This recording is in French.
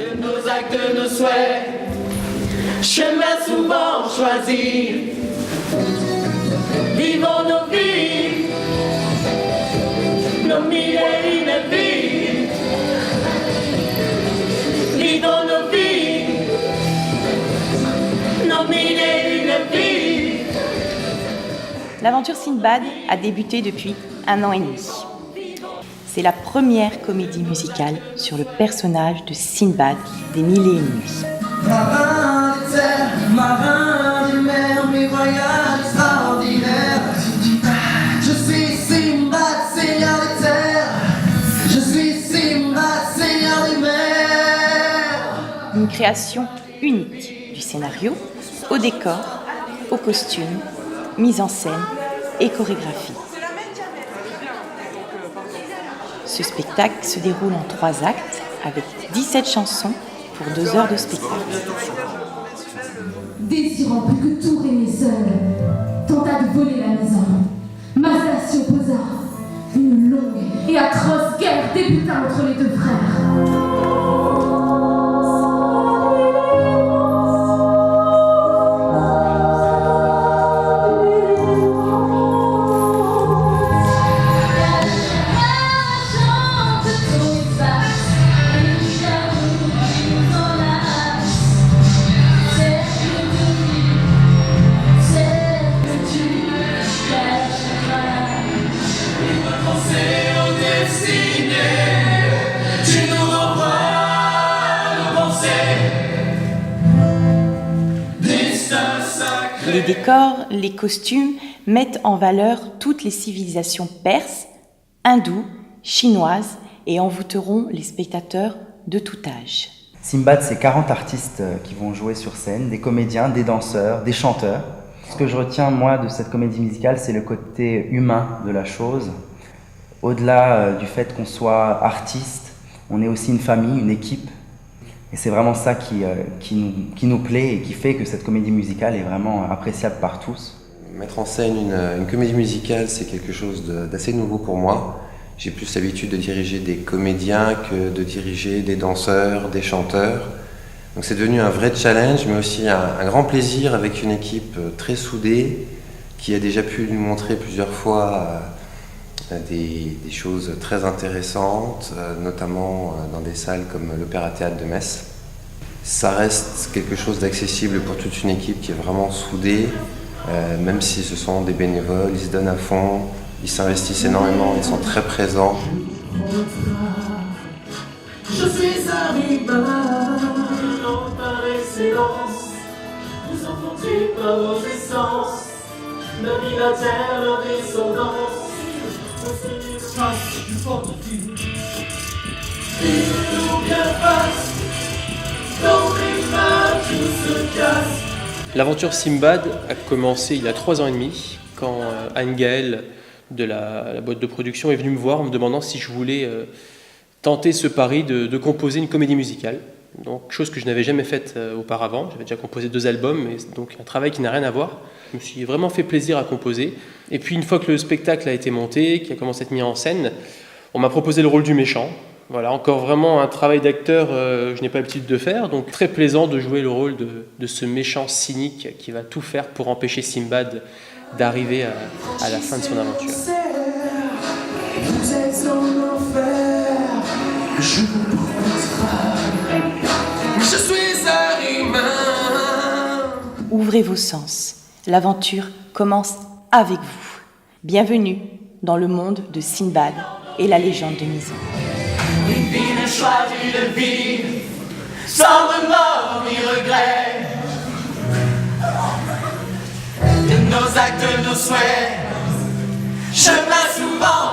De nos actes, de nos souhaits, chemin souvent choisi. Vivons nos vies, nos mille et une vies. Vivons nos vies, nos mille et une vies. L'aventure Sinbad a débuté depuis 1 an et demi. C'est la première comédie musicale sur le personnage de Sinbad des Mille et une nuits. Marin de terre, marin de mer, mes voyages extraordinaires. Je suis Sinbad, seigneur des terres. Je suis Sinbad, seigneur des mers. Une création unique du scénario, au décor, aux costumes, mise en scène et chorégraphie. Ce spectacle se déroule en 3 actes avec 17 chansons pour 2 heures de spectacle. Désirant plus que tout régner seul, tenta de voler la maison. Mazda s'y opposa. Une longue et atroce guerre débuta entre les 2 frères. Les décors, les costumes mettent en valeur toutes les civilisations perses, hindoues, chinoises et envoûteront les spectateurs de tout âge. Sinbad, c'est 40 artistes qui vont jouer sur scène, des comédiens, des danseurs, des chanteurs. Ce que je retiens, moi, de cette comédie musicale, c'est le côté humain de la chose. Au-delà du fait qu'on soit artiste, on est aussi une famille, une équipe. Et c'est vraiment ça qui nous plaît et qui fait que cette comédie musicale est vraiment appréciable par tous. Mettre en scène une comédie musicale, c'est quelque chose d'assez nouveau pour moi. J'ai plus l'habitude de diriger des comédiens que de diriger des danseurs, des chanteurs. Donc c'est devenu un vrai challenge, mais aussi un grand plaisir avec une équipe très soudée qui a déjà pu nous montrer plusieurs fois des choses très intéressantes, notamment dans des salles comme l'Opéra-Théâtre de Metz. Ça reste quelque chose d'accessible pour toute une équipe qui est vraiment soudée, même si ce sont des bénévoles, ils se donnent à fond, ils s'investissent énormément, ils sont très présents. Je suis Sinbad, par excellence. Vous enfantez par vos essences, la vie, la terre, leur descendance. Chasse du fortitude, dites-nous bien face, dans les mains tout se casse. L'aventure Sinbad a commencé il y a 3 ans et demi, quand Anne Gaëlle de la boîte de production est venue me voir en me demandant si je voulais tenter ce pari de composer une comédie musicale. Donc, chose que je n'avais jamais faite auparavant. J'avais déjà composé 2 albums, mais donc un travail qui n'a rien à voir. Je me suis vraiment fait plaisir à composer. Et puis une fois que le spectacle a été monté, qui a commencé à être mis en scène, on m'a proposé le rôle du méchant. Voilà, encore vraiment un travail d'acteur je n'ai pas l'habitude de faire, donc très plaisant de jouer le rôle de ce méchant cynique qui va tout faire pour empêcher Sinbad d'arriver à la fin de son aventure. Vous êtes en enfer, je vous je suis arrivé. Ouvrez vos sens. L'aventure commence avec vous. Bienvenue dans le monde de Sinbad et la légende de Mizan. Une vie de choix, une vie, sans remords ni regrets. De nos actes, nos souhaits, chemin souvent